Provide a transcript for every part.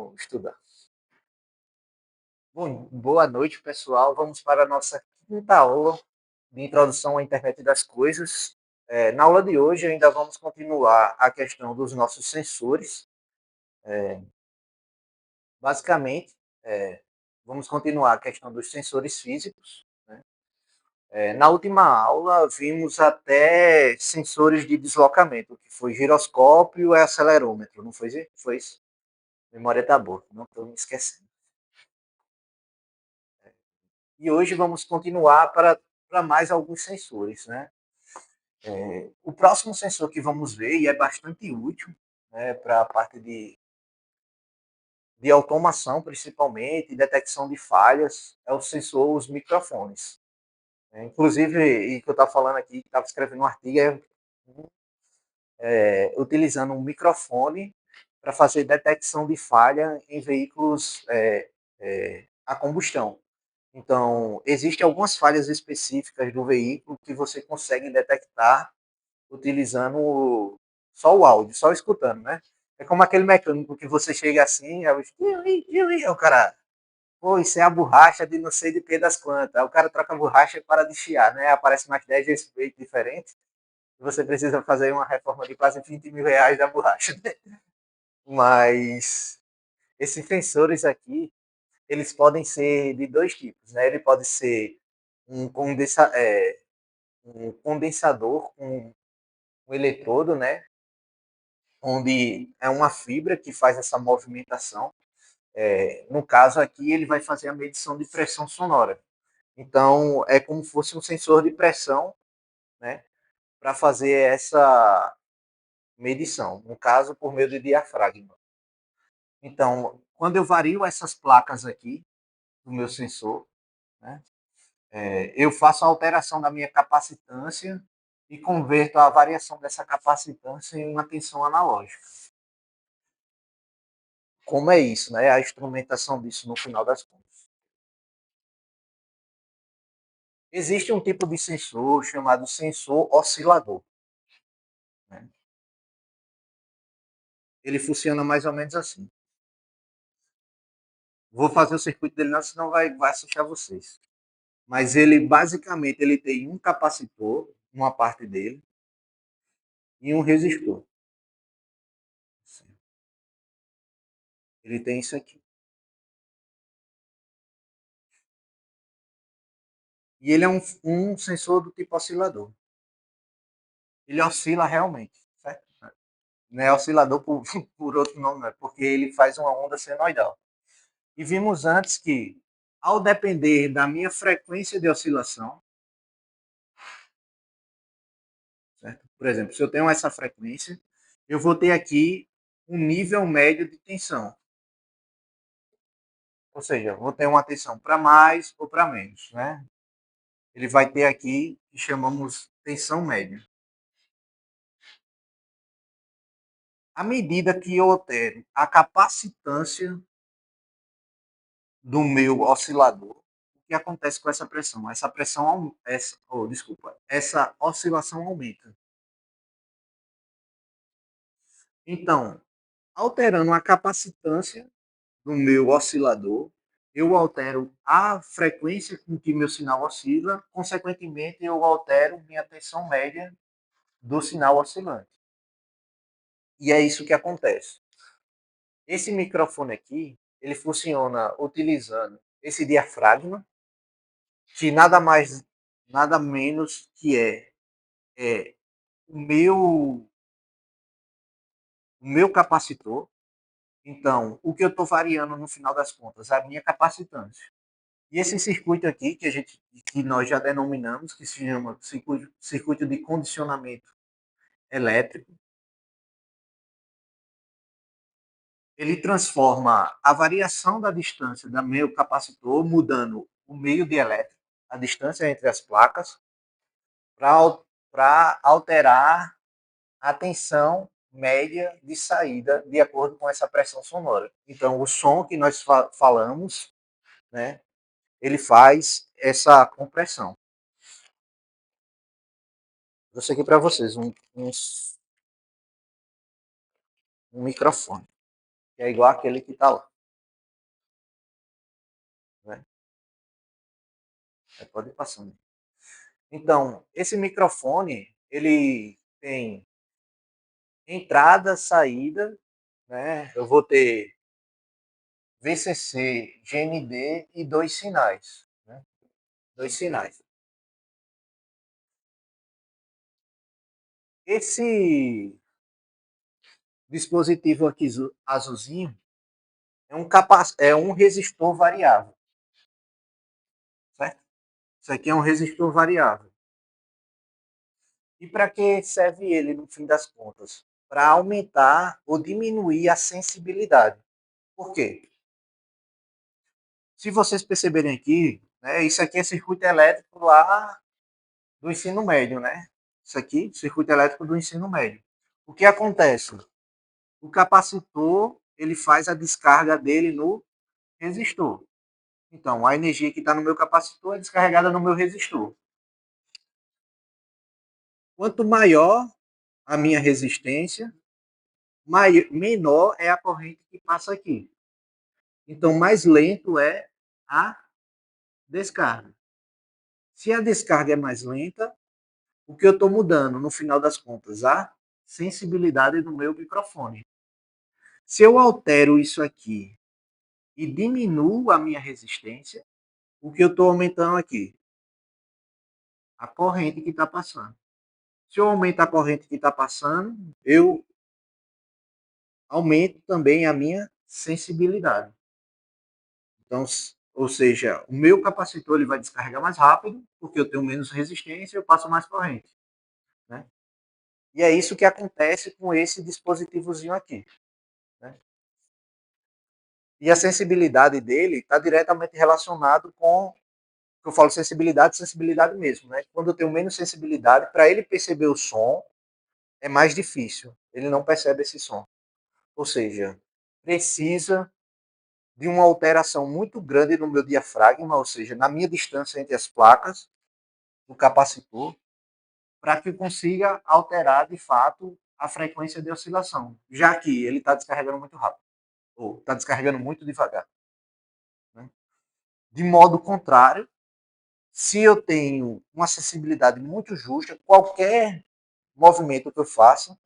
Vamos estudar. Bom, boa noite, pessoal. Vamos para a nossa quinta aula de Introdução à Internet das Coisas. Na aula de hoje, ainda vamos continuar a questão dos nossos sensores. Basicamente, vamos continuar a questão dos sensores físicos, né? Na última aula, vimos até sensores de deslocamento, que foi giroscópio e acelerômetro, não foi? Foi isso? Memória está boa, não estou me esquecendo. E hoje vamos continuar para mais alguns sensores, né? O próximo sensor que vamos ver, e é bastante útil, né, para a parte de automação, principalmente, e detecção de falhas, é o sensor, os microfones. Inclusive, e que eu estava falando aqui, estava escrevendo um artigo, utilizando um microfone para fazer detecção de falha em veículos a combustão. Então, existem algumas falhas específicas do veículo que você consegue detectar utilizando só o áudio, só escutando, né? É como aquele mecânico que você chega assim, aí o cara, pô, isso é a borracha de não sei de que das quantas. Aí o cara troca a borracha e para de chiar, né? Aparece mais 10 respeitos diferentes. E você precisa fazer uma reforma de quase 20 mil reais da borracha. Né? Mas esses sensores aqui, eles podem ser de dois tipos, né? Ele pode ser um, um condensador com um eletrodo, né? Onde é uma fibra que faz essa movimentação. No caso aqui, ele vai fazer a medição de pressão sonora. Então, é como se fosse um sensor de pressão, né? Para fazer essa medição. No caso, por meio de diafragma. Então, quando eu vario essas placas aqui do meu sensor, né? Eu faço a alteração da minha capacitância e converto a variação dessa capacitância em uma tensão analógica. Como é isso, né? A instrumentação disso no final das contas. Existe um tipo de sensor chamado sensor oscilador. Né? Ele funciona mais ou menos assim. Vou fazer o circuito dele não, senão vai assustar vocês. Mas ele, basicamente, ele tem um capacitor, uma parte dele, e um resistor. Ele tem isso aqui. E ele é um sensor do tipo oscilador. Ele oscila realmente, certo? Não é oscilador por outro nome, não, porque ele faz uma onda senoidal. E vimos antes que, ao depender da minha frequência de oscilação, certo? Por exemplo, se eu tenho essa frequência, eu vou ter aqui um nível médio de tensão. Ou seja, vou ter uma tensão para mais ou para menos, né? Ele vai ter aqui que chamamos tensão média. À medida que eu altero a capacitância do meu oscilador, o que acontece com essa pressão? Essa pressão, essa oscilação aumenta. Então, alterando a capacitância do meu oscilador, eu altero a frequência com que meu sinal oscila, consequentemente, eu altero minha tensão média do sinal oscilante. E é isso que acontece. Esse microfone aqui, ele funciona utilizando esse diafragma, que nada mais, nada menos que é o meu capacitor. Então, o que eu estou variando no final das contas? A minha capacitância. E esse circuito aqui, que nós já denominamos, que se chama circuito de condicionamento elétrico, ele transforma a variação da distância do meu capacitor, mudando o meio de elétrico, a distância entre as placas, para alterar a tensão média de saída de acordo com essa pressão sonora. Então, o som que nós falamos, né, ele faz essa compressão. Trouxe aqui para vocês um microfone, que é igual aquele que está lá. Pode ir passando. Então, esse microfone, ele tem entrada, saída, né? Eu vou ter VCC, GND e dois sinais, né? Dois sinais. Esse dispositivo aqui azulzinho é um resistor variável, certo? Isso aqui é um resistor variável. E para que serve ele no fim das contas? Para aumentar ou diminuir a sensibilidade. Por quê? Se vocês perceberem aqui, né, isso aqui é circuito elétrico lá do ensino médio, né? Isso aqui, circuito elétrico do ensino médio. O que acontece? O capacitor, ele faz a descarga dele no resistor. Então, a energia que está no meu capacitor é descarregada no meu resistor. Quanto maior a minha resistência, menor é a corrente que passa aqui. Então, mais lento é a descarga. Se a descarga é mais lenta, o que eu estou mudando, no final das contas? A sensibilidade do meu microfone. Se eu altero isso aqui e diminuo a minha resistência, o que eu estou aumentando aqui? A corrente que está passando. Se eu aumento a corrente que está passando, eu aumento também a minha sensibilidade. Então, ou seja, o meu capacitor ele vai descarregar mais rápido, porque eu tenho menos resistência e eu passo mais corrente. Né? E é isso que acontece com esse dispositivozinho aqui. Né? E a sensibilidade dele está diretamente relacionado com, eu falo sensibilidade, sensibilidade mesmo. Né? Quando eu tenho menos sensibilidade, para ele perceber o som, é mais difícil. Ele não percebe esse som. Ou seja, precisa de uma alteração muito grande no meu diafragma, ou seja, na minha distância entre as placas do capacitor, para que consiga alterar de fato a frequência de oscilação, já que ele está descarregando muito rápido, ou está descarregando muito devagar. Né? De modo contrário, se eu tenho uma sensibilidade muito justa, qualquer movimento que eu faça,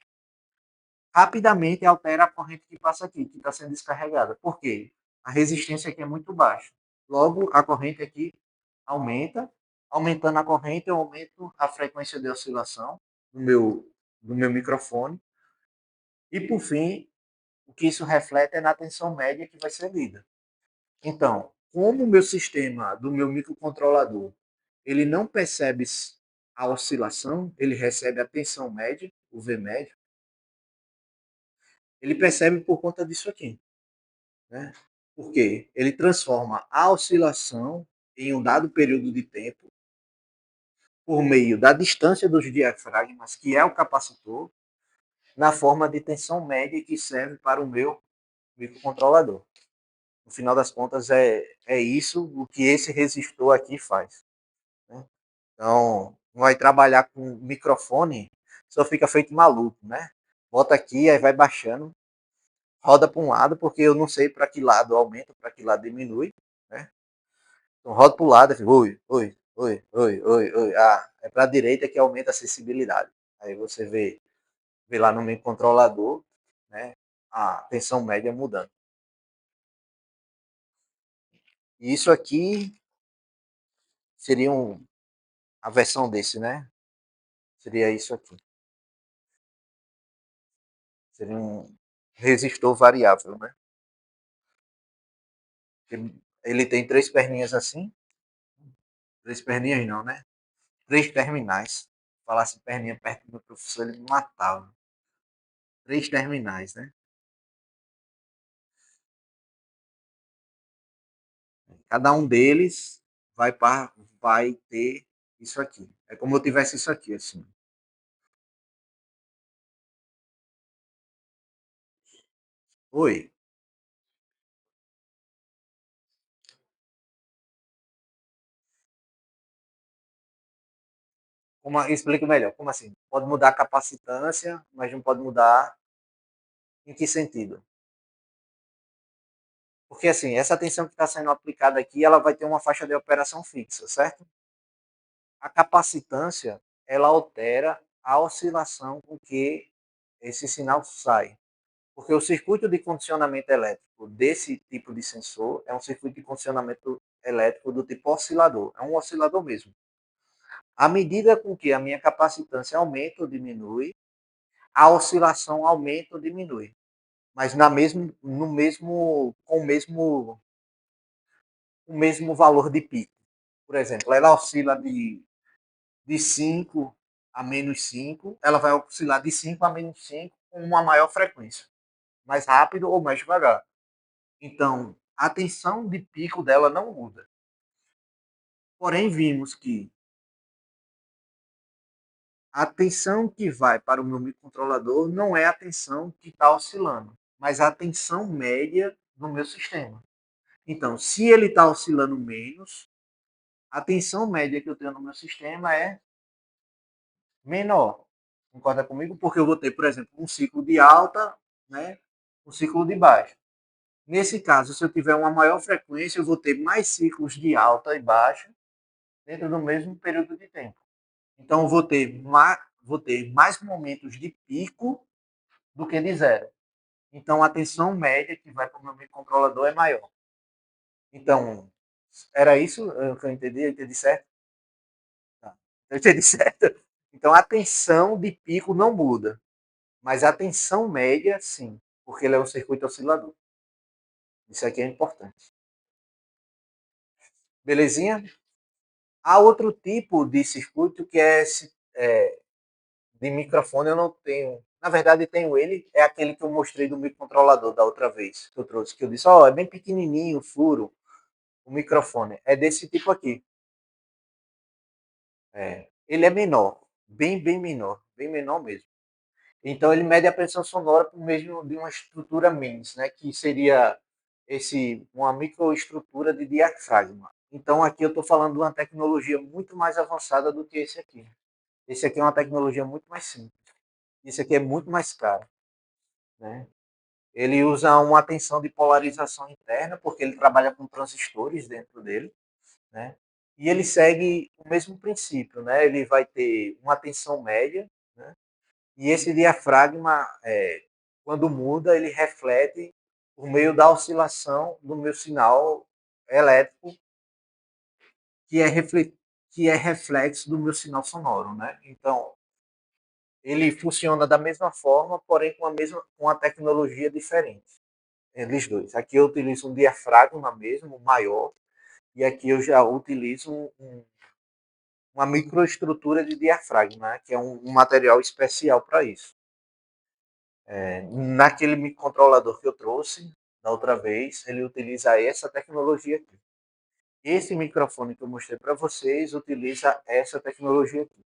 rapidamente altera a corrente que passa aqui, que está sendo descarregada. Por quê? A resistência aqui é muito baixa. Logo, a corrente aqui aumenta. Aumentando a corrente, eu aumento a frequência de oscilação do meu microfone. E, por fim, o que isso reflete é na tensão média que vai ser lida. Então, como o meu sistema do meu microcontrolador ele não percebe a oscilação, ele recebe a tensão média, o V médio, ele percebe por conta disso aqui. Né? Porque ele transforma a oscilação em um dado período de tempo por meio da distância dos diafragmas, que é o capacitor, na forma de tensão média que serve para o meu microcontrolador. No final das contas, é isso o que esse resistor aqui faz. Né? Então, vai trabalhar com microfone, só fica feito maluco, né? Bota aqui, aí vai baixando, roda para um lado, porque eu não sei para que lado aumenta, para que lado diminui, né? Então roda para o lado, fica, oi, oi, oi, oi, oi, oi. Ah, é para a direita que aumenta a sensibilidade. Aí você vê lá no meio controlador, né? A tensão média mudando. E isso aqui seria a versão desse, né? Seria isso aqui. Seria um resistor variável, né? Ele tem três perninhas assim. Três perninhas não, né? Três terminais. Se falasse perninha perto do meu professor, ele me matava. Três terminais, né? Cada um deles vai ter isso aqui. É como eu tivesse isso aqui, assim. Oi. Explique melhor. Como assim? Pode mudar a capacitância, mas não pode mudar em que sentido? Porque assim, essa tensão que está sendo aplicada aqui, ela vai ter uma faixa de operação fixa, certo? A capacitância, ela altera a oscilação com que esse sinal sai. Porque o circuito de condicionamento elétrico desse tipo de sensor é um circuito de condicionamento elétrico do tipo oscilador. É um oscilador mesmo. À medida com que a minha capacitância aumenta ou diminui, a oscilação aumenta ou diminui. Mas o mesmo valor de pico. Por exemplo, ela oscila de 5 a menos 5, ela vai oscilar de 5 a menos 5 com uma maior frequência, mais rápido ou mais devagar. Então, a tensão de pico dela não muda. Porém, vimos que a tensão que vai para o meu microcontrolador não é a tensão que está oscilando, mas a tensão média do meu sistema. Então, se ele está oscilando menos, a tensão média que eu tenho no meu sistema é menor. Concorda comigo? Porque eu vou ter, por exemplo, um ciclo de alta, né, um ciclo de baixa. Nesse caso, se eu tiver uma maior frequência, eu vou ter mais ciclos de alta e baixa dentro do mesmo período de tempo. Então, eu vou ter mais momentos de pico do que de zero. Então, a tensão média que vai para o meu microcontrolador é maior. Então, era isso que eu entendi? Eu entendi certo? Tá. Eu entendi certo. Então, a tensão de pico não muda, mas a tensão média, sim, porque ele é um circuito oscilador. Isso aqui é importante. Belezinha? Há outro tipo de circuito que é de microfone, eu não tenho. Na verdade, tenho ele, é aquele que eu mostrei do microcontrolador da outra vez que eu trouxe, que eu disse, ó, é bem pequenininho o furo, o microfone. É desse tipo aqui. Ele é menor, bem menor mesmo. Então ele mede a pressão sonora por meio de uma estrutura MEMS, né, que seria uma microestrutura de diafragma. Então aqui eu estou falando de uma tecnologia muito mais avançada do que esse aqui. Esse aqui é uma tecnologia muito mais simples. Esse aqui é muito mais caro, né? Ele usa uma tensão de polarização interna, porque ele trabalha com transistores dentro dele, né? E ele segue o mesmo princípio, né? Ele vai ter uma tensão média, né? E esse diafragma, quando muda, ele reflete por meio da oscilação do meu sinal elétrico, que é, que é reflexo do meu sinal sonoro, né? Então, ele funciona da mesma forma, porém com uma tecnologia diferente. Eles dois. Aqui eu utilizo um diafragma mesmo, maior, e aqui eu já utilizo uma microestrutura de diafragma, né, que é um material especial para isso. Naquele microcontrolador que eu trouxe da outra vez, ele utiliza essa tecnologia aqui. Esse microfone que eu mostrei para vocês utiliza essa tecnologia aqui.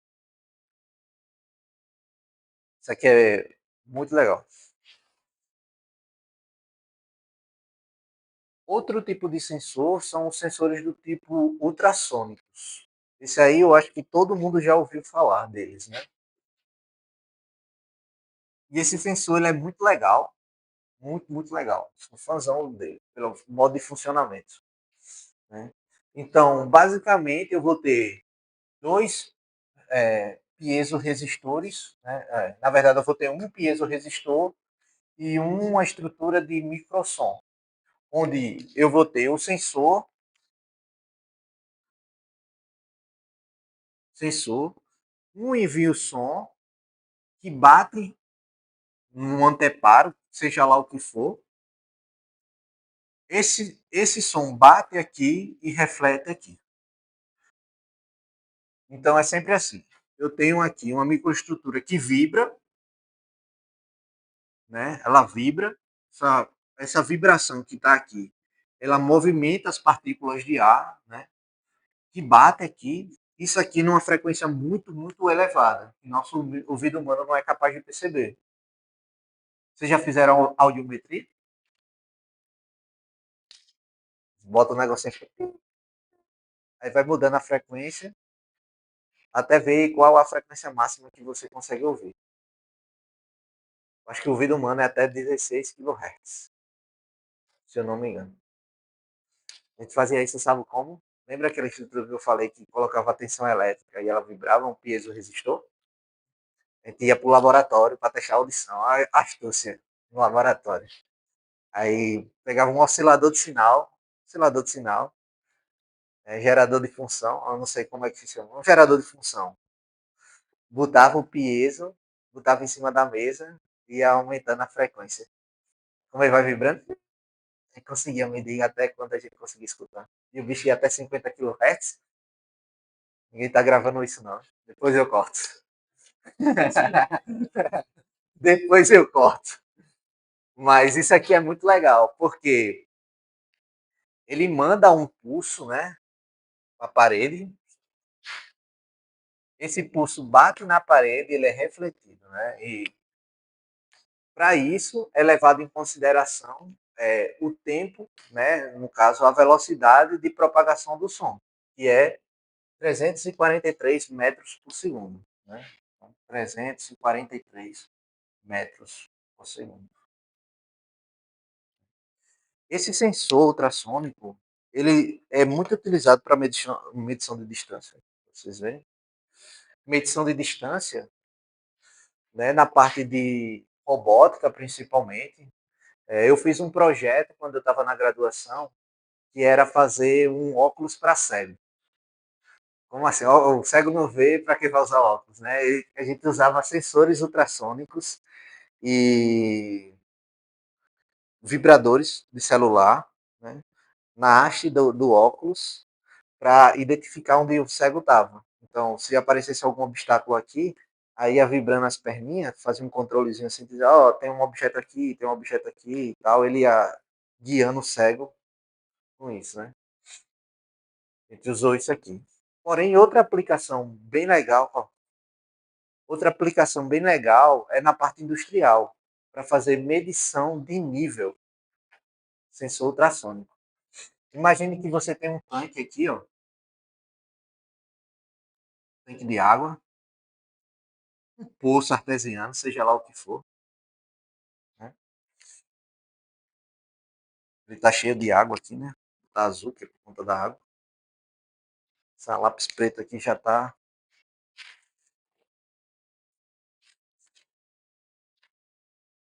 Isso aqui é muito legal. Outro tipo de sensor são os sensores do tipo ultrassônicos. Esse aí eu acho que todo mundo já ouviu falar deles, né? E esse sensor ele é muito legal, muito legal. Sou fãzão dele, pelo modo de funcionamento. Né? Então, basicamente, eu vou ter dois piezoresistores. Né? Na verdade, eu vou ter um piezoresistor e uma estrutura de microsom, onde eu vou ter o sensor, um envio som que bate num anteparo, seja lá o que for. Esse som bate aqui e reflete aqui. Então é sempre assim. Eu tenho aqui uma microestrutura que vibra, né? Ela vibra. Essa vibração que está aqui, ela movimenta as partículas de ar, né? Que bate aqui. Isso aqui numa frequência muito elevada. Que nosso ouvido humano não é capaz de perceber. Vocês já fizeram audiometria? Bota o negocinho, aí vai mudando a frequência até ver qual a frequência máxima que você consegue ouvir. Acho que o ouvido humano é até 16 kHz, se eu não me engano. A gente fazia isso, sabe como? Lembra aquela estrutura que eu falei que colocava a tensão elétrica e ela vibrava, um piezoresistor? A gente ia para o laboratório para testar a audição, a astúcia no laboratório. Aí pegava um oscilador de sinal, gerador de função, eu não sei como é que se chama, um gerador de função. Botava o piezo, botava em cima da mesa e ia aumentando a frequência. Como ele vai vibrando, a gente conseguia medir até quando a gente conseguia escutar. E o bicho ia até 50 kHz. Ninguém tá gravando isso não. Depois eu corto. Depois eu corto. Mas isso aqui é muito legal, porque ele manda um pulso, né, para a parede. Esse pulso bate na parede, ele é refletido, né? E para isso é levado em consideração o tempo, né, no caso a velocidade de propagação do som, que é 343 metros por segundo, né? Então, 343 metros por segundo. Esse sensor ultrassônico, ele é muito utilizado para medição de distância. Vocês veem? Medição de distância, né, na parte de robótica principalmente. Eu fiz um projeto quando eu estava na graduação que era fazer um óculos para cego. Como assim? O cego não vê, para que vai usar óculos, né? E a gente usava sensores ultrassônicos e vibradores de celular, né, na haste do óculos para identificar onde o cego estava. Então, se aparecesse algum obstáculo aqui, aí ia vibrando as perninhas, fazia um controlezinho assim, dizia, ó, oh, tem um objeto aqui, tem um objeto aqui e tal. Ele ia guiando o cego com isso, né? A gente usou isso aqui. Porém, outra aplicação bem legal é na parte industrial, para fazer medição de nível, sensor ultrassônico. Imagine que você tem um tanque aqui, ó, tanque de água, um poço artesiano, seja lá o que for, né? Ele está cheio de água aqui, né? Tá azul, que é por conta da água. Essa lápis preta aqui já tá.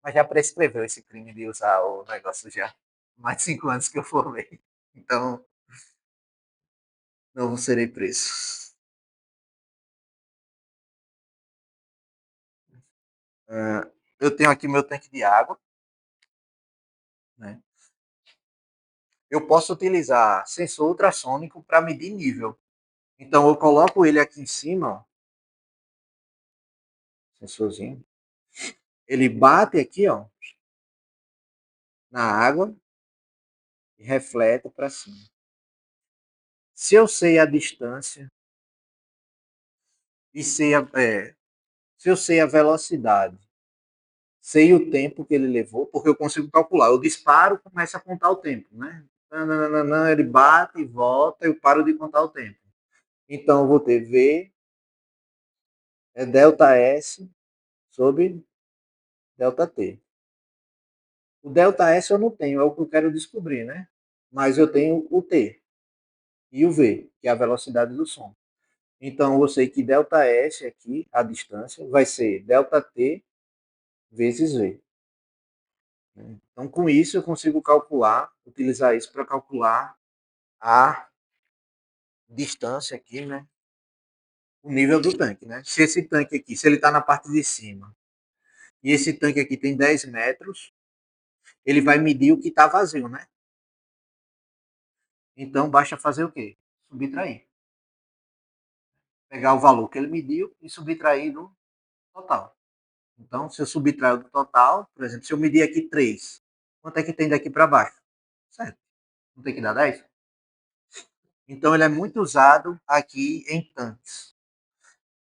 Mas já prescreveu esse crime de usar o negócio já. Mais de 5 anos que eu formei. Então, não serei preso. Eu tenho aqui meu tanque de água, né? Eu posso utilizar sensor ultrassônico para medir nível. Então, eu coloco ele aqui em cima, ó, sensorzinho. Ele bate aqui, ó, na água e reflete para cima. Se eu sei a distância e se eu sei a velocidade, sei o tempo que ele levou, porque eu consigo calcular. Eu disparo, começa a contar o tempo, né? Nananana, ele bate e volta, eu paro de contar o tempo. Então eu vou ter V é delta S sobre delta T. O delta S eu não tenho, é o que eu quero descobrir, né? Mas eu tenho o T e o V, que é a velocidade do som. Então eu sei que delta S aqui, a distância, vai ser delta T vezes V. Então, com isso, eu consigo calcular, utilizar isso para calcular a distância aqui, né? O nível do tanque, né? Se esse tanque aqui, se ele está na parte de cima, e esse tanque aqui tem 10 metros, ele vai medir o que está vazio, né? Então, basta fazer o quê? Subtrair. Pegar o valor que ele mediu e subtrair do total. Então, se eu subtrair do total, por exemplo, se eu medir aqui 3, quanto é que tem daqui para baixo? Certo. Não tem que dar 10? Então, ele é muito usado aqui em tanques.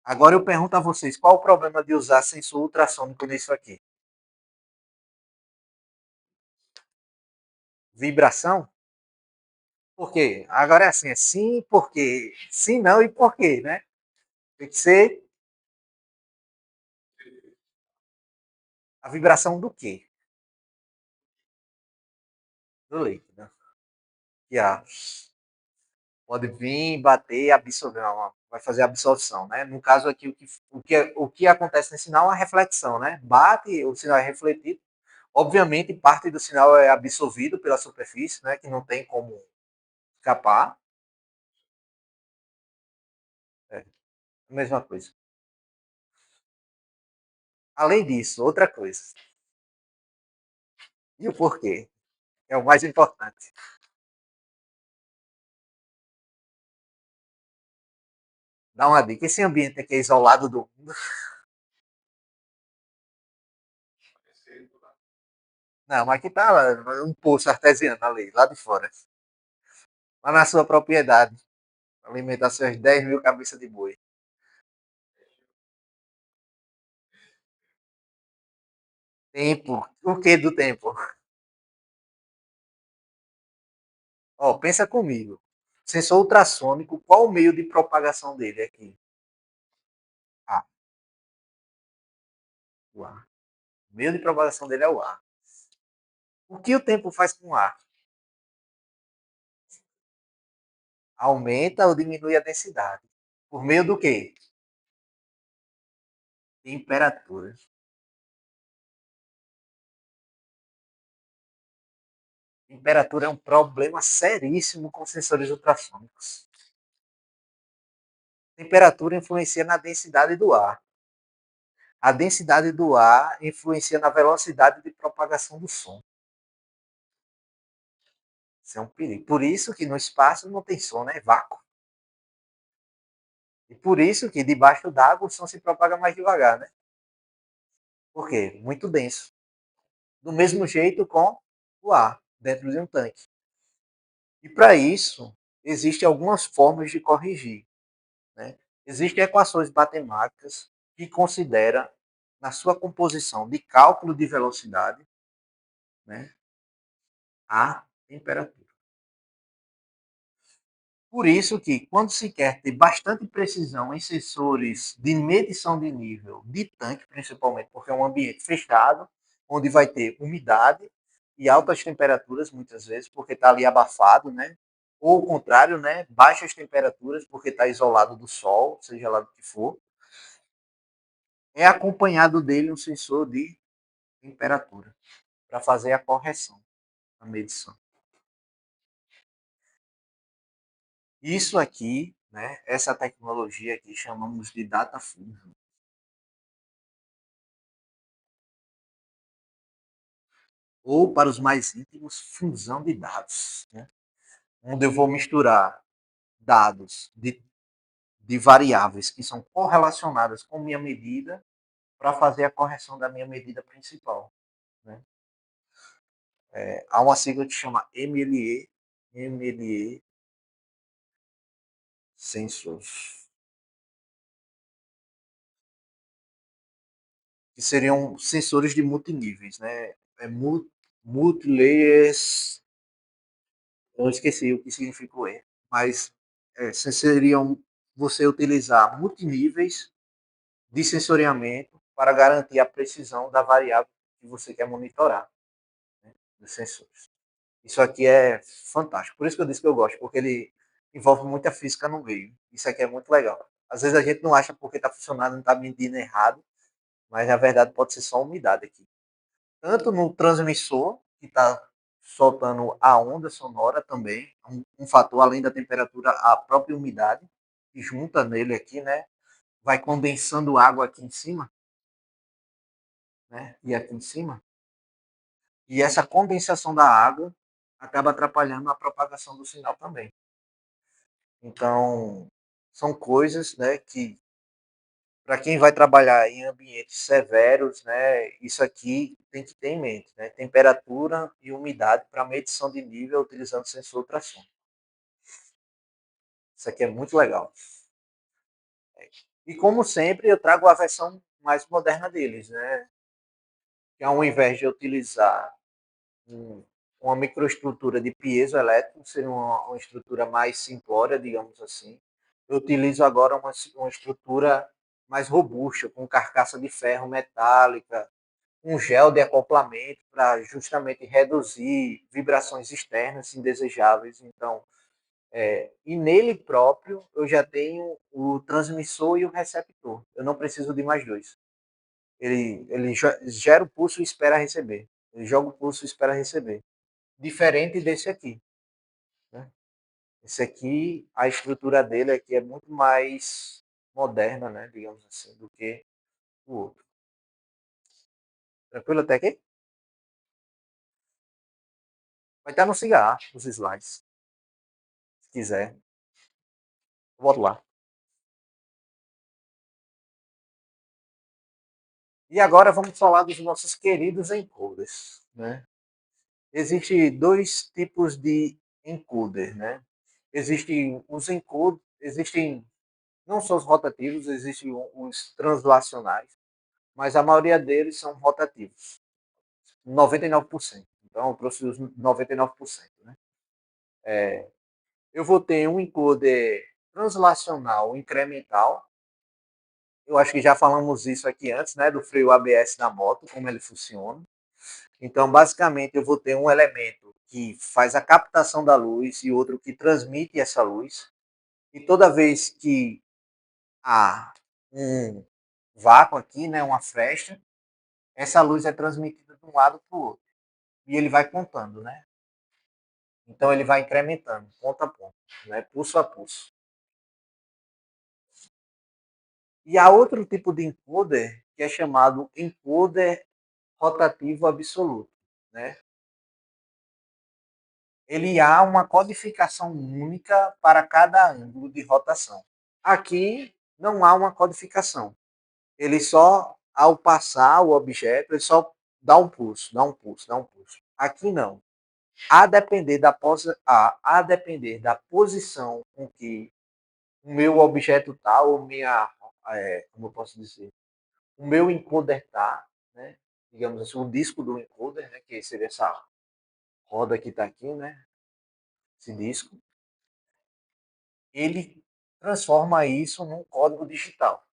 Agora eu pergunto a vocês, qual o problema de usar sensor ultrassônico nisso aqui? Vibração? Por quê? Agora é assim, é sim, por quê? Sim, não e por quê, né? Tem que ser a vibração do quê? Do líquido. Né? Pode vir, bater e absorver, vai fazer a absorção, né? No caso aqui, o que acontece nesse sinal é a reflexão, né? Bate, o sinal é refletido. Obviamente, parte do sinal é absorvido pela superfície, né? Que não tem como escapar. É a mesma coisa. Além disso, outra coisa. E o porquê? É o mais importante. Dá uma dica. Esse ambiente aqui é isolado do mundo. Não, mas aqui tá um poço artesiano ali, lá de fora. Lá na sua propriedade. Alimentar seus 10 mil cabeças de boi. Tempo. O que do tempo? Ó, pensa comigo. Sensor ultrassônico, qual o meio de propagação dele aqui? Ah, o ar. O meio de propagação dele é o ar. O que o tempo faz com o ar? Aumenta ou diminui a densidade. Por meio do quê? Temperatura. Temperatura é um problema seríssimo com sensores ultrassônicos. Temperatura influencia na densidade do ar. A densidade do ar influencia na velocidade de propagação do som. Isso é um perigo. Por isso que no espaço não tem som, né? É vácuo. E por isso que debaixo d'água o som se propaga mais devagar, né? Por quê? Muito denso. Do mesmo jeito com o ar dentro de um tanque. E para isso, existem algumas formas de corrigir. Né? Existem equações matemáticas que consideram, na sua composição de cálculo de velocidade, né, a temperatura. Por isso que, quando se quer ter bastante precisão em sensores de medição de nível de tanque, principalmente, porque é um ambiente fechado, onde vai ter umidade e altas temperaturas, muitas vezes, porque está ali abafado, né? Ou o contrário, né? Baixas temperaturas, porque está isolado do sol, seja lá do que for. É acompanhado dele um sensor de temperatura, para fazer a correção, a medição. Isso aqui, né, essa tecnologia aqui chamamos de data fusion. Ou, para os mais íntimos, fusão de dados. Né? Onde eu vou misturar dados de variáveis que são correlacionadas com minha medida para fazer a correção da minha medida principal. Né? Há uma sigla que chama MLE Sensors, que seriam sensores de multiníveis, né? Multilayers, eu esqueci o que significa o E, mas seriam você utilizar multiníveis de sensoriamento para garantir a precisão da variável que você quer monitorar, né, dos sensores. Isso aqui é fantástico. Por isso que eu disse que eu gosto, porque ele envolve muita física no meio. Isso aqui é muito legal. Às vezes a gente não acha porque está funcionando, não está medindo errado, mas na verdade pode ser só umidade aqui. Tanto no transmissor, que está soltando a onda sonora também, um fator além da temperatura, a própria umidade, que junta nele aqui, né? Vai condensando água aqui em cima, né? E aqui em cima. E essa condensação da água acaba atrapalhando a propagação do sinal também. Então, são coisas, né, que para quem vai trabalhar em ambientes severos, né, isso aqui tem que ter em mente, né, temperatura e umidade para medição de nível utilizando sensor ultrassônico. Isso aqui é muito legal. E como sempre, eu trago a versão mais moderna deles, né, que ao invés de utilizar um, uma microestrutura de piezoelétrico, seria uma estrutura mais simplória, digamos assim. Eu utilizo agora uma estrutura mais robusta, com carcaça de ferro metálica, um gel de acoplamento para justamente reduzir vibrações externas indesejáveis. Então, E nele próprio eu já tenho o transmissor e o receptor. Eu não preciso de mais dois. Ele gera o pulso e espera receber. Ele joga o pulso e espera receber. Diferente desse aqui. Né? Esse aqui, a estrutura dele aqui é muito mais moderna, né, digamos assim, do que o outro. Tranquilo até aqui? Vai estar no cigarro, os slides, se quiser. Volto lá. E agora vamos falar dos nossos queridos encoders. Né? Existem dois tipos de encoder. Né? Existem os encoders, existem não só os rotativos, existem os translacionais, mas a maioria deles são rotativos. 99%. Então, eu trouxe os 99%. Né? Eu vou ter um encoder translacional incremental. Eu acho que já falamos isso aqui antes, né, do freio ABS da moto, como ele funciona. Então, basicamente, eu vou ter um elemento que faz a captação da luz e outro que transmite essa luz. E toda vez que há um vácuo aqui, né, uma fresta, essa luz é transmitida de um lado para o outro. E ele vai contando, né? Então ele vai incrementando, ponto a ponto, né? Pulso a pulso. E há outro tipo de encoder que é chamado encoder rotativo absoluto, né? Ele há uma codificação única para cada ângulo de rotação. Aqui não há uma codificação. Ele só, ao passar o objeto, ele só dá um pulso, dá um pulso, dá um pulso. Aqui não. A depender da posição com que o meu objeto está, ou minha, como eu posso dizer, o meu encoder está, né? Digamos assim, o disco do encoder, né? Que seria essa roda que está aqui, né? Esse disco, ele transforma isso num código digital.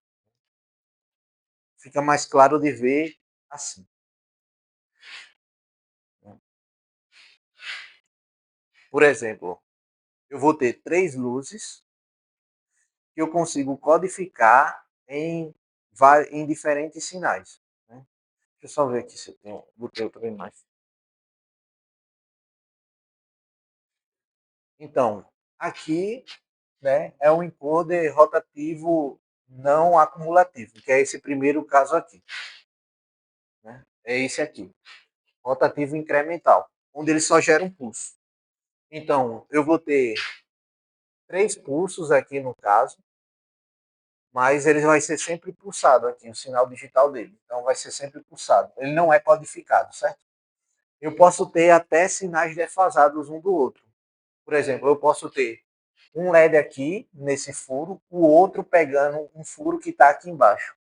Fica mais claro de ver assim. Né? Por exemplo, eu vou ter 3 luzes que eu consigo codificar em diferentes sinais. Né? Deixa eu só ver aqui se eu tenho, botei outra imagem. Então, aqui, né, é um encoder rotativo não acumulativo, que é esse primeiro caso aqui. Né? É esse aqui, rotativo incremental, onde ele só gera um pulso. Então, eu vou ter 3 pulsos aqui no caso, mas ele vai ser sempre pulsado aqui, o sinal digital dele. Então, vai ser sempre pulsado. Ele não é codificado, certo? Eu posso ter até sinais defasados um do outro. Por exemplo, eu posso ter um LED aqui nesse furo, o outro pegando um furo que está aqui embaixo.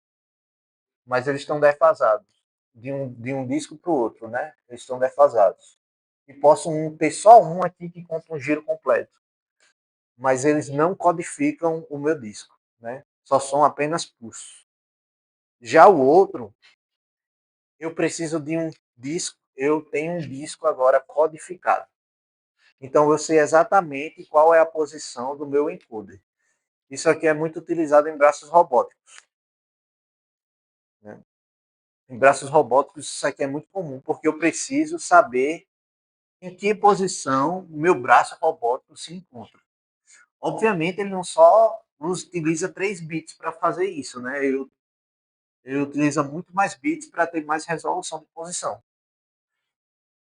Mas eles estão defasados de um disco para o outro, né? Eles estão defasados. E posso ter só um aqui que conta um giro completo. Mas eles não codificam o meu disco, né? Só são apenas pulsos. Já o outro, eu preciso de um disco, eu tenho um disco agora codificado. Então eu sei exatamente qual é a posição do meu encoder. Isso aqui é muito utilizado em braços robóticos. Né? Em braços robóticos isso aqui é muito comum, porque eu preciso saber em que posição o meu braço robótico se encontra. Obviamente ele não só utiliza 3 bits para fazer isso, né? Ele utiliza muito mais bits para ter mais resolução de posição.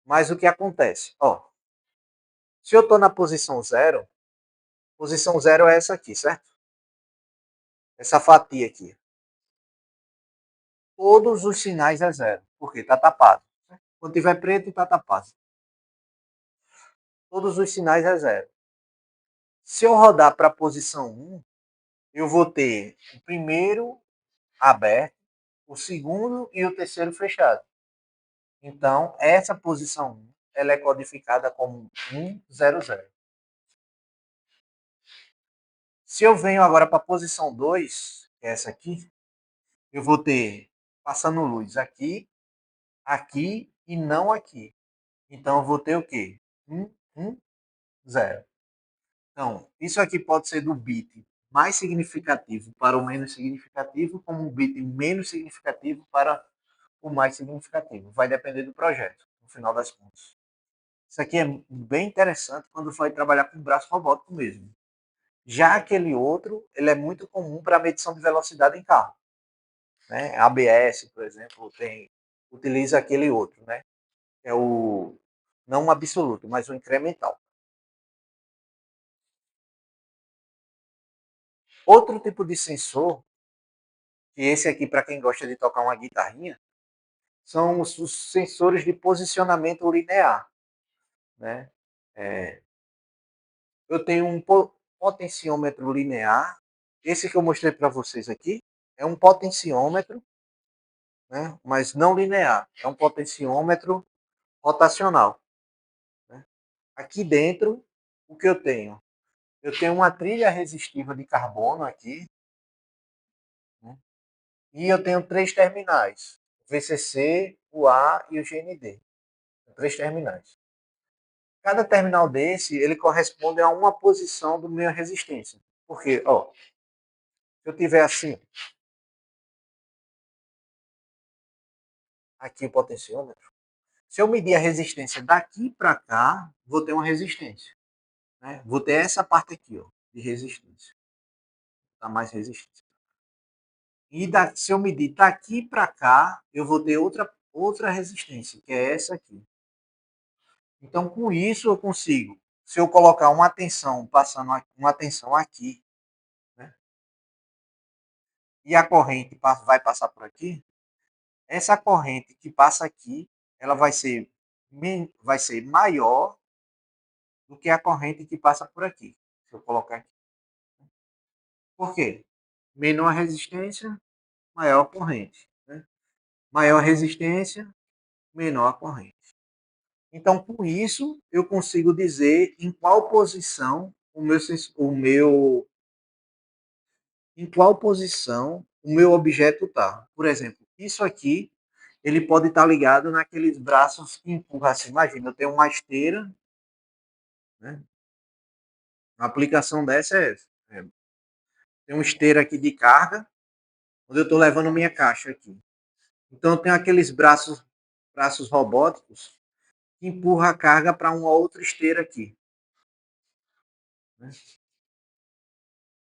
Mas o que acontece? Ó, se eu estou na posição zero é essa aqui, certo? Essa fatia aqui. Todos os sinais é zero, porque está tapado. Quando tiver preto, está tapado. Todos os sinais é zero. Se eu rodar para a posição 1, eu vou ter o primeiro aberto, o segundo e o terceiro fechado. Então, essa posição 1 ela é codificada como 100. Se eu venho agora para a posição 2, que é essa aqui, eu vou ter passando luz aqui, aqui e não aqui. Então, eu vou ter o quê? 1, 1, 0. Então, isso aqui pode ser do bit mais significativo para o menos significativo, como um bit menos significativo para o mais significativo. Vai depender do projeto, no final das contas. Isso aqui é bem interessante quando vai trabalhar com braço robótico mesmo. Já aquele outro, ele é muito comum para medição de velocidade em carro. Né? ABS, por exemplo, utiliza aquele outro, né? É o não um absoluto, mas o incremental. Outro tipo de sensor, que esse aqui para quem gosta de tocar uma guitarrinha, são os sensores de posicionamento linear, né? É, eu tenho um potenciômetro linear. Esse que eu mostrei para vocês aqui é um potenciômetro, né? Mas não linear. É um potenciômetro rotacional. Né? Aqui dentro, o que eu tenho? Eu tenho uma trilha resistiva de carbono aqui, né? E eu tenho três terminais: o VCC, o A e o GND. Três terminais. Cada terminal desse, ele corresponde a uma posição do minha resistência. Porque, ó, se eu tiver assim, aqui o potenciômetro, se eu medir a resistência daqui para cá, vou ter uma resistência. Né? Vou ter essa parte aqui, ó, de resistência. Tá mais resistência. E se eu medir daqui para cá, eu vou ter outra resistência, que é essa aqui. Então, com isso, eu consigo, se eu colocar uma tensão, passando uma tensão aqui, né, e a corrente vai passar por aqui, essa corrente que passa aqui, ela vai ser maior do que a corrente que passa por aqui. Se eu colocar aqui. Por quê? Menor resistência, maior corrente. Né? Maior resistência, menor corrente. Então, com isso, eu consigo dizer em qual posição em qual posição o meu objeto está. Por exemplo, isso aqui, ele pode estar ligado naqueles braços que empurram assim. Imagina, eu tenho uma esteira, né? A aplicação dessa é essa. Tem uma esteira aqui de carga, onde eu estou levando minha caixa aqui. Então, eu tenho aqueles braços robóticos que empurram a carga para uma outra esteira aqui. Né?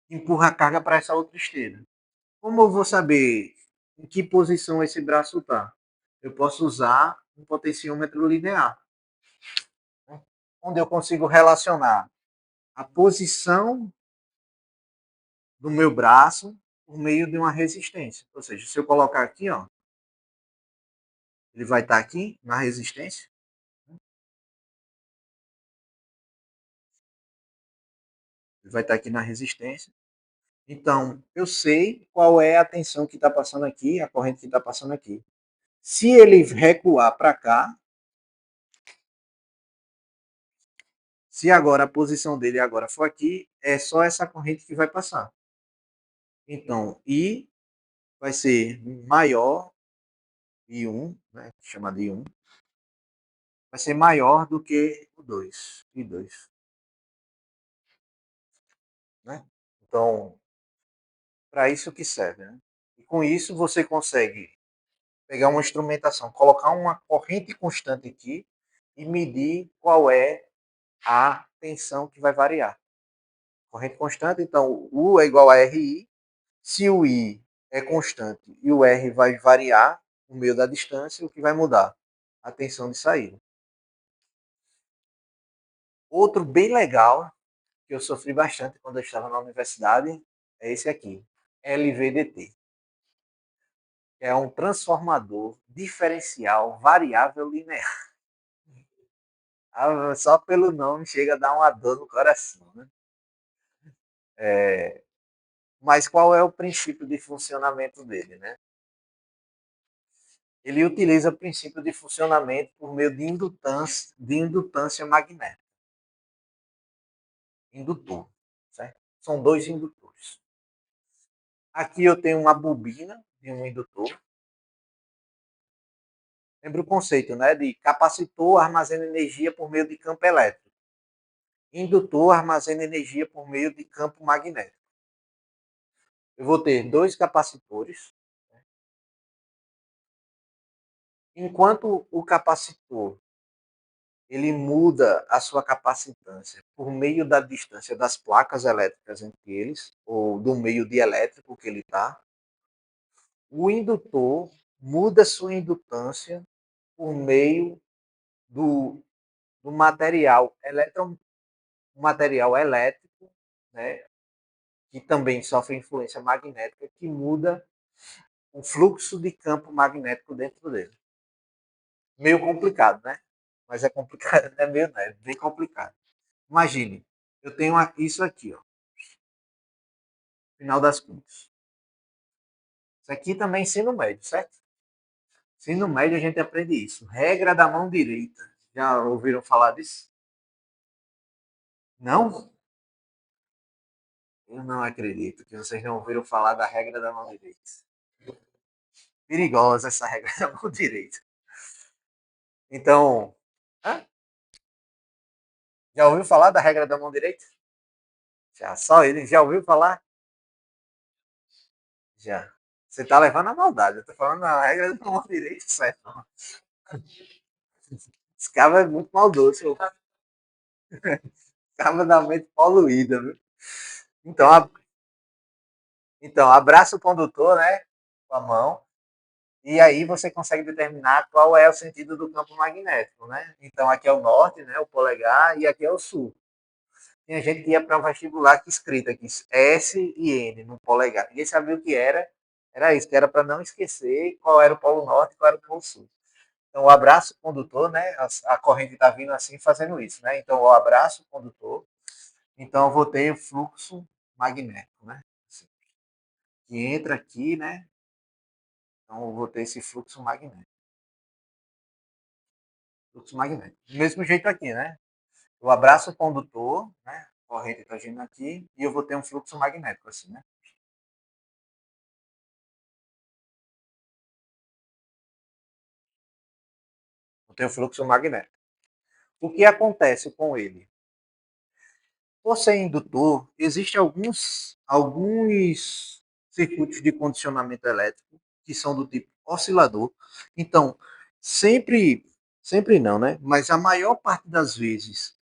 Empurra a carga para essa outra esteira. Como eu vou saber em que posição esse braço está? Eu posso usar um potenciômetro linear, né? Onde eu consigo relacionar a posição do meu braço por meio de uma resistência. Ou seja, se eu colocar aqui, ó, ele vai estar aqui na resistência. Ele vai estar aqui na resistência. Então, eu sei qual é a tensão que está passando aqui, a corrente que está passando aqui. Se ele recuar para cá, se agora a posição dele agora for aqui, é só essa corrente que vai passar. Então, I vai ser maior, I1, né, chamado I1, vai ser maior do que o 2, I2. Né? Então, para isso que serve. Né? E com isso você consegue pegar uma instrumentação, colocar uma corrente constante aqui e medir qual é a tensão que vai variar. Corrente constante, então U é igual a RI. Se o I é constante e o R vai variar no meio da distância, o que vai mudar? A tensão de saída. Outro bem legal, que eu sofri bastante quando eu estava na universidade, é esse aqui, LVDT. É um transformador diferencial variável linear. Só pelo nome chega a dar uma dor no coração. Né? Mas qual é o princípio de funcionamento dele? Né? Ele utiliza o princípio de funcionamento por meio de indutância magnética. Indutor. Certo? São dois indutores. Aqui eu tenho uma bobina de um indutor. Lembra o conceito, né? De capacitor armazena energia por meio de campo elétrico. Indutor armazena energia por meio de campo magnético. Eu vou ter dois capacitores. Enquanto o capacitor ele muda a sua capacitância por meio da distância das placas elétricas entre eles, ou do meio dielétrico que ele está, o indutor muda sua indutância por meio do, do material elétrico, né, que também sofre influência magnética, que muda o fluxo de campo magnético dentro dele. Meio complicado, né? Mas é complicado, não é meio, não, é bem complicado. Imagine, eu tenho isso aqui, ó, final das contas. Isso aqui também é ensino médio, certo? Ensino médio a gente aprende isso. Regra da mão direita. Já ouviram falar disso? Não? Eu não acredito que vocês não ouviram falar da regra da mão direita. Perigosa essa regra da mão direita. Então, hã? Já ouviu falar da regra da mão direita? Já, só ele já ouviu falar? Já. Você está levando a maldade. Eu estou falando da regra da mão direita, certo? Esse cara é muito maldoso. Esse da mente poluída, viu? Então, então, abraça o condutor, né? Com a mão. E aí você consegue determinar qual é o sentido do campo magnético, né? Então, aqui é o norte, né? O polegar, e aqui é o sul. Tinha gente que ia para o vestibular que escrito aqui S e N no polegar. Ninguém sabia o que era. Era isso, que era para não esquecer qual era o polo norte e qual era o polo sul. Então, o abraço condutor, né? A corrente está vindo assim, fazendo isso, né? Então, o abraço condutor. Então, eu vou ter o fluxo magnético, né? Assim, que entra aqui, né? Então, eu vou ter esse fluxo magnético. Fluxo magnético. Do mesmo jeito aqui, né? Eu abraço o condutor, né? A corrente está vindo aqui e eu vou ter um fluxo magnético, assim, né? Vou ter um fluxo magnético. O que acontece com ele? Por ser indutor, existem alguns circuitos de condicionamento elétrico que são do tipo oscilador. Então, sempre não, né? Mas a maior parte das vezes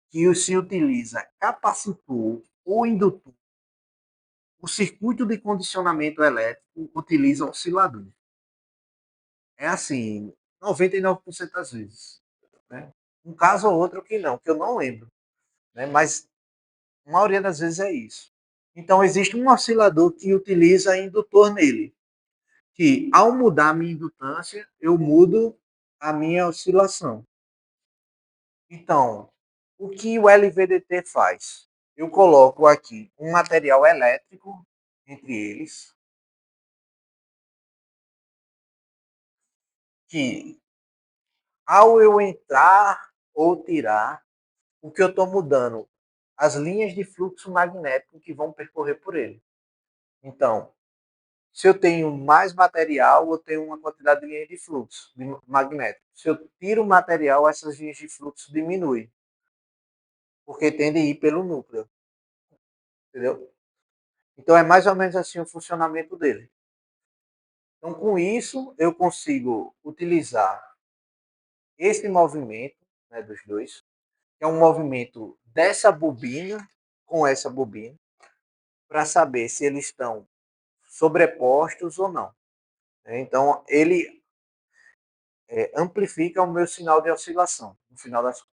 que se utiliza capacitor ou indutor, o circuito de condicionamento elétrico utiliza oscilador. É assim, 99% das vezes. Né? Um caso ou outro que eu não lembro. Né? Mas a maioria das vezes é isso. Então, existe um oscilador que utiliza indutor nele, que ao mudar a minha indutância, eu mudo a minha oscilação. Então, o que o LVDT faz? Eu coloco aqui um material elétrico entre eles, que ao eu entrar ou tirar, o que eu estou mudando? As linhas de fluxo magnético que vão percorrer por ele. Então, se eu tenho mais material, eu tenho uma quantidade de linhas de fluxo magnético. Se eu tiro o material, essas linhas de fluxo diminuem, porque tendem a ir pelo núcleo, entendeu? Então é mais ou menos assim o funcionamento dele. Então com isso eu consigo utilizar esse movimento, né, dos dois, que é um movimento dessa bobina com essa bobina, para saber se eles estão sobrepostos ou não. Então ele amplifica o meu sinal de oscilação, no final das contas.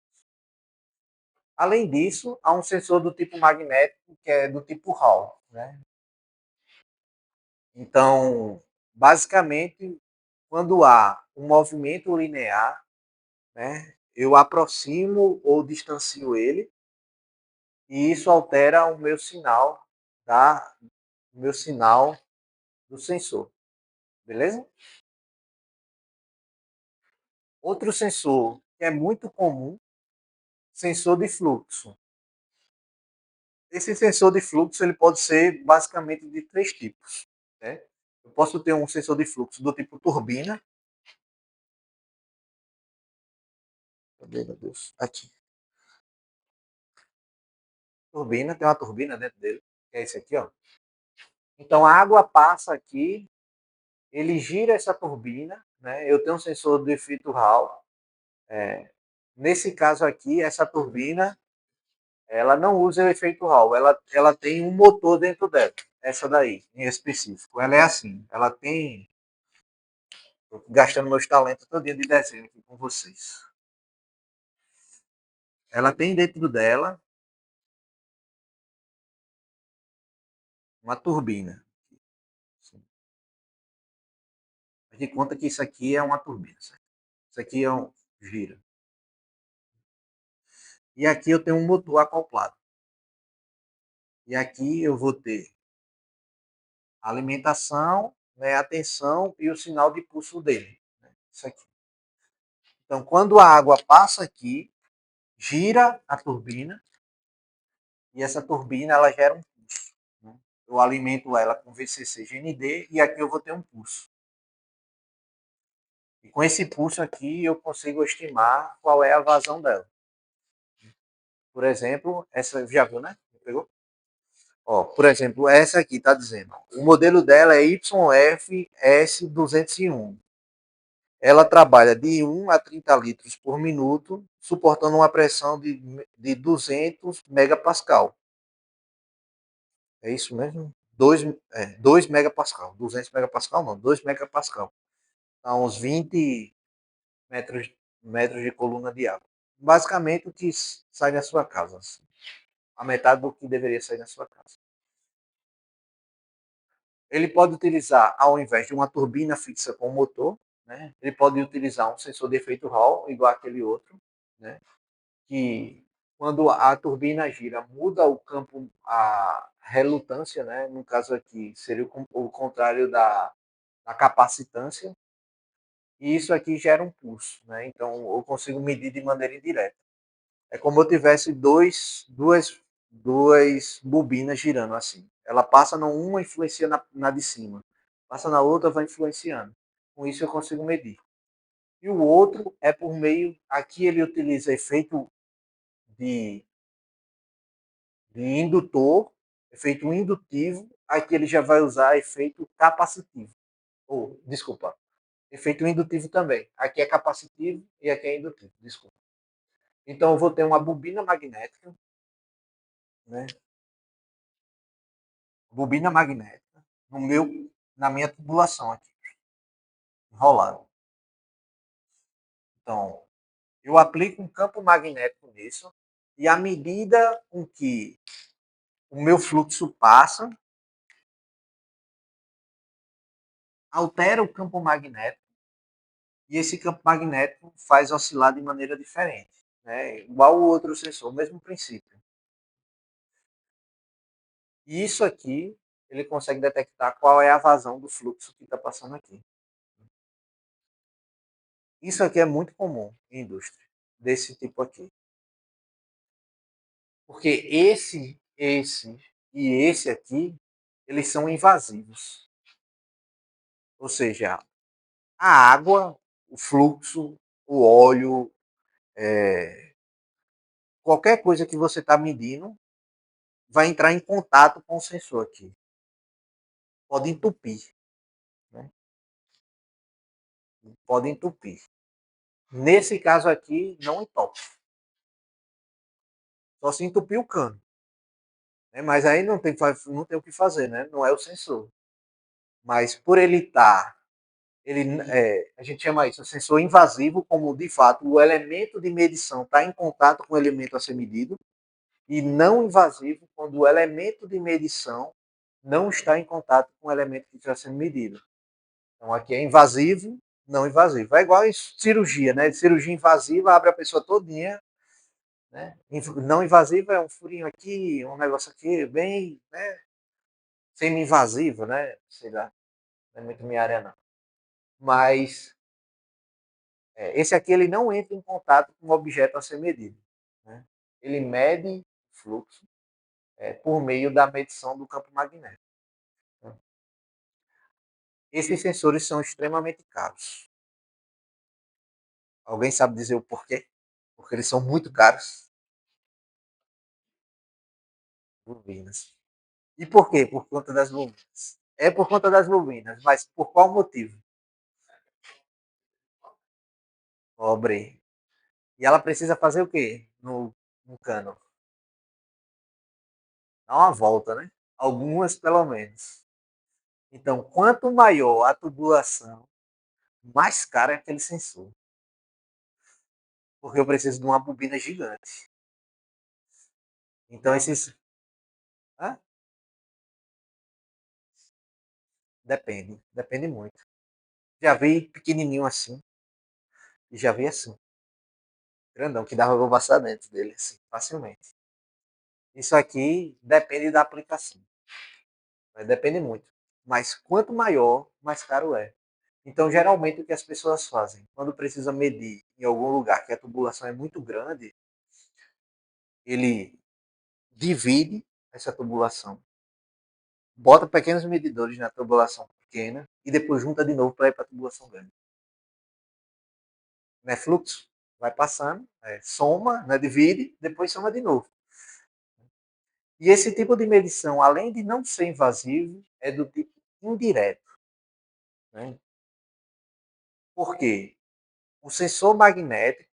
Além disso, há um sensor do tipo magnético, que é do tipo Hall. Né? Então, basicamente, quando há um movimento linear, né, eu aproximo ou distancio ele, e isso altera o meu sinal do sensor. Beleza? Outro sensor que é muito comum, sensor de fluxo. Esse sensor de fluxo ele pode ser basicamente de três tipos. Né? Eu posso ter um sensor de fluxo do tipo turbina. Cadê, meu Deus? Aqui. turbina, tem uma turbina dentro dele, que é esse aqui, ó. Então a água passa aqui, ele gira essa turbina, né? Eu tenho um sensor de efeito Hall. Nesse caso aqui, essa turbina, ela não usa o efeito Hall, ela tem um motor dentro dela. Essa daí, em específico. Ela é assim, ela tem. Tô gastando meus talentos todo dia de desenho aqui com vocês. Ela tem dentro dela uma turbina. A gente conta que isso aqui é uma turbina. Certo? Isso aqui é um gira. E aqui eu tenho um motor acoplado. E aqui eu vou ter a alimentação, né, a tensão e o sinal de pulso dele. Né? Isso aqui. Então, quando a água passa aqui, gira a turbina e essa turbina ela gera um pulso. Né? Eu alimento ela com VCC GND e aqui eu vou ter um pulso. E com esse pulso aqui eu consigo estimar qual é a vazão dela. Por exemplo, essa já viu, né? Pegou? Ó, por exemplo, essa aqui está dizendo, o modelo dela é YFS201. Ela trabalha de 1 a 30 litros por minuto, suportando uma pressão de 200 megapascal. É isso mesmo? 2 megapascal. 200 megapascal não, 2 megapascal. Dá uns 20 metros de coluna de água. Basicamente o que sai na sua casa. Assim. A metade do que deveria sair na sua casa. Ele pode utilizar, ao invés de uma turbina fixa com motor, né, ele pode utilizar um sensor de efeito Hall, igual aquele outro, né, que quando a turbina gira, muda o campo, a relutância, né, no caso aqui seria o contrário da capacitância, e isso aqui gera um pulso. Né, então eu consigo medir de maneira indireta. É como eu tivesse duas bobinas girando assim. Ela passa numa, influencia na de cima. Passa na outra, vai influenciando. Com isso eu consigo medir. E o outro é por meio, aqui ele utiliza efeito de, de indutor, efeito indutivo, aqui ele já vai usar efeito capacitivo. Ou, desculpa, efeito indutivo também. Aqui é capacitivo e aqui é indutivo, desculpa. Então eu vou ter uma bobina magnética, né? Bobina magnética na minha tubulação aqui, enrolado. Então, eu aplico um campo magnético nisso e à medida com que o meu fluxo passa, altera o campo magnético e esse campo magnético faz oscilar de maneira diferente, né? Igual o outro sensor, mesmo princípio. E isso aqui, ele consegue detectar qual é a vazão do fluxo que está passando aqui. Isso aqui é muito comum em indústria, desse tipo aqui. Porque esse e esse aqui, eles são invasivos. Ou seja, a água, o fluxo, o óleo, qualquer coisa que você está medindo, vai entrar em contato com o sensor aqui. Pode entupir. Né? Pode entupir. Nesse caso aqui, não entope. Só se entupir o cano. Né? Mas aí não tem o que fazer, né? Não é o sensor. Mas por ele estar a gente chama isso de sensor invasivo, como de fato o elemento de medição está em contato com o elemento a ser medido, e não invasivo quando o elemento de medição não está em contato com o elemento que está sendo medido. Então aqui é invasivo, não invasivo. É igual a cirurgia, né? Cirurgia invasiva abre a pessoa todinha, né? Não invasiva é um furinho aqui, um negócio aqui, bem, né? Semi-invasivo, né? Sei lá, não é muito minha área não. Mas esse aqui ele não entra em contato com o objeto a ser medido. Né? Ele mede o fluxo por meio da medição do campo magnético. Né? Esses sensores são extremamente caros. Alguém sabe dizer o porquê? Porque eles são muito caros. Bobinas. E por quê? Por conta das bobinas. É por conta das bobinas, mas por qual motivo? Pobre. E ela precisa fazer o quê? No cano? Dar uma volta, né? Algumas, pelo menos. Então, quanto maior a tubulação, mais caro é aquele sensor. Porque eu preciso de uma bobina gigante. Então, esses. Ah, depende muito. Já vi pequenininho assim, e já vi assim, grandão, que dava pra passar dentro dele, assim, facilmente. Isso aqui depende da aplicação. Né? Depende muito. Mas quanto maior, mais caro é. Então, geralmente, o que as pessoas fazem? Quando precisa medir em algum lugar que a tubulação é muito grande, ele divide essa tubulação, bota pequenos medidores na tubulação pequena e depois junta de novo para ir para a tubulação grande. Não é fluxo? Vai passando, soma, né, divide, depois soma de novo. E esse tipo de medição, além de não ser invasivo, é do tipo indireto. Né? Por quê? O sensor magnético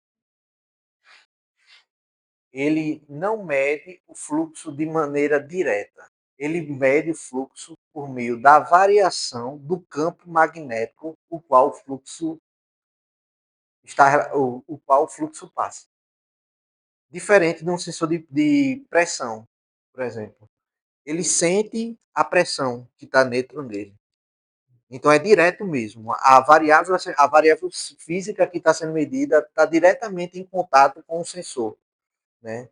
ele não mede o fluxo de maneira direta. Ele mede o fluxo por meio da variação do campo magnético o qual o fluxo o qual o fluxo passa. Diferente de um sensor de pressão, por exemplo. Ele sente a pressão que está dentro dele. Então é direto mesmo. A variável física que está sendo medida está diretamente em contato com o sensor. Né?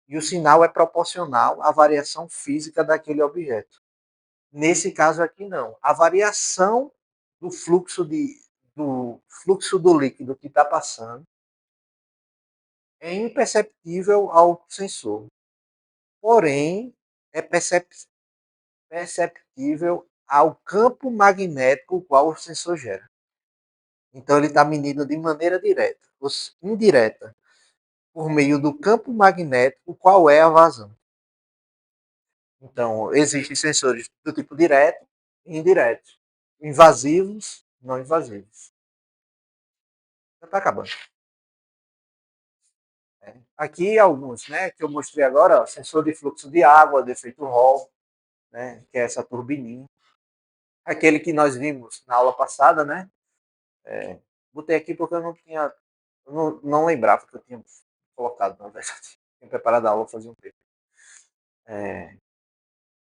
E o sinal é proporcional à variação física daquele objeto. Nesse caso aqui, não. A variação do fluxo do líquido que está passando é imperceptível ao sensor. Porém, é perceptível ao campo magnético o qual o sensor gera. Então, ele está medindo de maneira direta, ou indireta, por meio do campo magnético, qual é a vazão. Então, existem sensores do tipo direto e indireto. Invasivos, não invasivos. Já está acabando. Aqui alguns, né, que eu mostrei agora, ó, sensor de fluxo de água, de efeito Hall, né, que é essa turbininha. Aquele que nós vimos na aula passada, né? Botei aqui porque eu não tinha, eu não lembrava que eu tinha colocado, na verdade. Tinha preparado a aula fazia um tempo. É,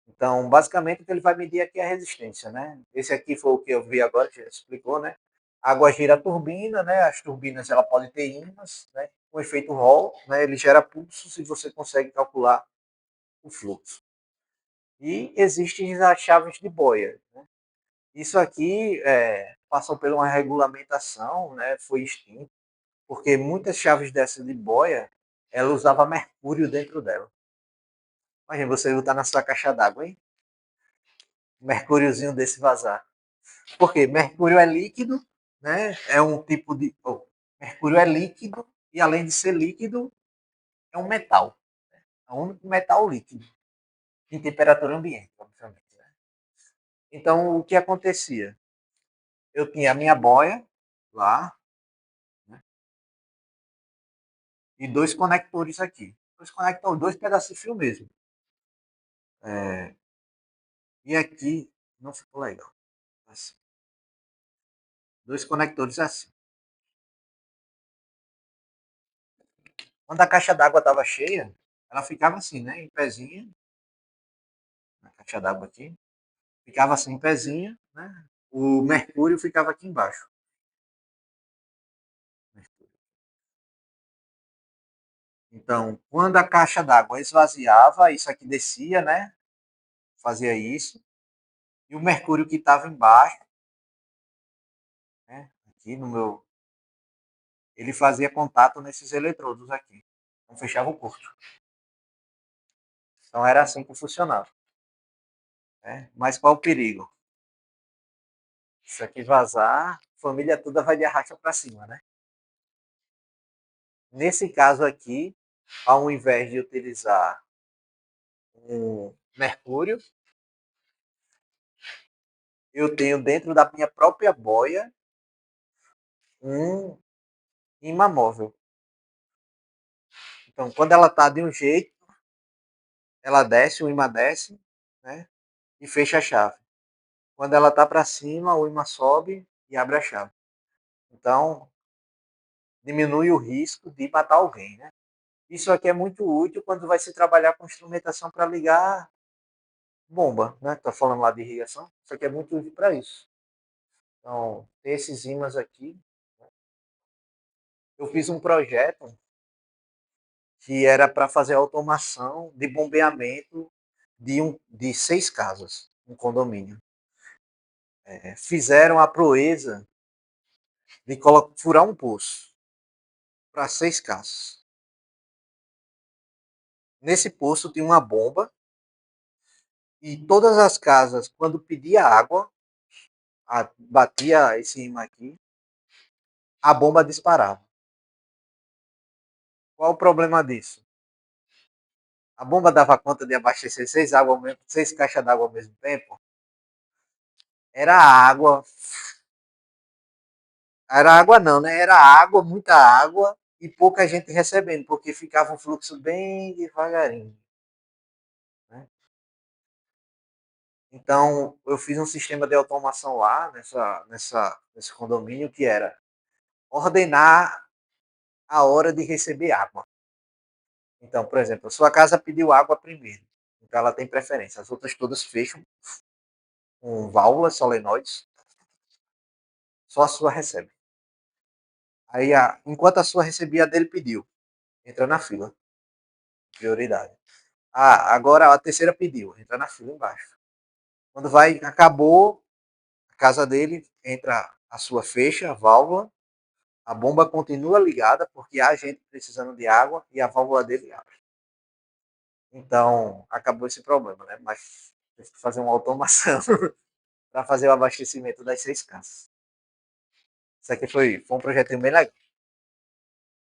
então, basicamente, o que ele vai medir aqui é a resistência, né? Esse aqui foi o que eu vi agora, que já explicou, né? A água gira a turbina, né? As turbinas ela pode ter ímãs, né? Com efeito Hall, né? Ele gera pulsos e você consegue calcular o fluxo. E existem as chaves de Boyer. Né? Isso aqui passou por uma regulamentação, né? Foi extinto, porque muitas chaves dessas de Boyer, ela usava mercúrio dentro dela. Imagina você botar na sua caixa d'água, hein? Mercúriozinho desse vazar. Porque mercúrio é líquido, né? É um tipo de. Mercúrio é líquido e, além de ser líquido, é um metal. É o único metal líquido, em temperatura ambiente, obviamente. Né? Então, o que acontecia? Eu tinha a minha boia lá, né? E dois conectores aqui. Dois pedaços de fio mesmo. É, e aqui não ficou legal. Assim. Dois conectores assim. Quando a caixa d'água estava cheia, ela ficava assim, né? Em pezinha, na caixa d'água aqui. Ficava assim, em pezinha, né? O mercúrio ficava aqui embaixo. Então, quando a caixa d'água esvaziava, isso aqui descia, né? Fazia isso. E o mercúrio que estava embaixo, né? Aqui no meu. Ele fazia contato nesses eletrodos aqui. Então fechava o curto. Então era assim que funcionava. Né? Mas qual o perigo? Isso aqui vazar, a família toda vai de arracha para cima, né? Nesse caso aqui, ao invés de utilizar um mercúrio, eu tenho dentro da minha própria boia um imã móvel. Então, quando ela está de um jeito, ela desce, o imã desce, né? E fecha a chave. Quando ela está para cima, o imã sobe e abre a chave. Então, diminui o risco de matar alguém, né? Isso aqui é muito útil quando vai se trabalhar com instrumentação para ligar bomba, né? Tá falando lá de irrigação. Isso aqui é muito útil para isso. Então, ter esses ímãs aqui. Eu fiz um projeto que era para fazer automação de bombeamento de 6 casas, um condomínio. Fizeram a proeza de furar um poço para 6 casas. Nesse poço tinha uma bomba e todas as casas, quando pedia água, batia esse imã aqui, a bomba disparava. Qual o problema disso? A bomba dava conta de abastecer 6 caixas d'água ao mesmo tempo? Era água. Era água não, né? Era água, muita água e pouca gente recebendo, porque ficava um fluxo bem devagarinho. Né? Então, eu fiz um sistema de automação lá nesse condomínio que era ordenar a hora de receber água. Então, por exemplo, a sua casa pediu água primeiro. Então, ela tem preferência. As outras todas fecham com válvulas solenoides. Só a sua recebe. Aí, enquanto a sua recebia, a dele pediu. Entra na fila. Prioridade. Agora a terceira pediu. Entra na fila embaixo. Quando vai, acabou a casa dele, entra a sua fecha, a válvula. A bomba continua ligada porque há gente precisando de água e a válvula dele abre. Então, acabou esse problema, né? Mas teve que fazer uma automação para fazer o abastecimento das 6 casas. Isso aqui foi um projetinho bem legal.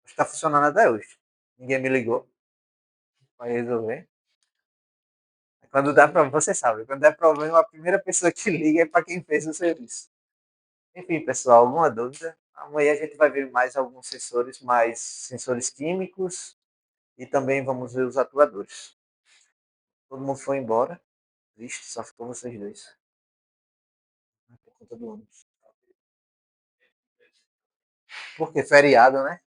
Está funcionando até hoje. Ninguém me ligou para resolver. Quando dá problema, você sabe, quando der problema, a primeira pessoa que liga é para quem fez o serviço. Enfim, pessoal, alguma dúvida? Amanhã a gente vai ver mais sensores químicos e também vamos ver os atuadores. Todo mundo foi embora. Vixe, só ficou vocês dois. Por conta do ônibus. Porque feriado, né?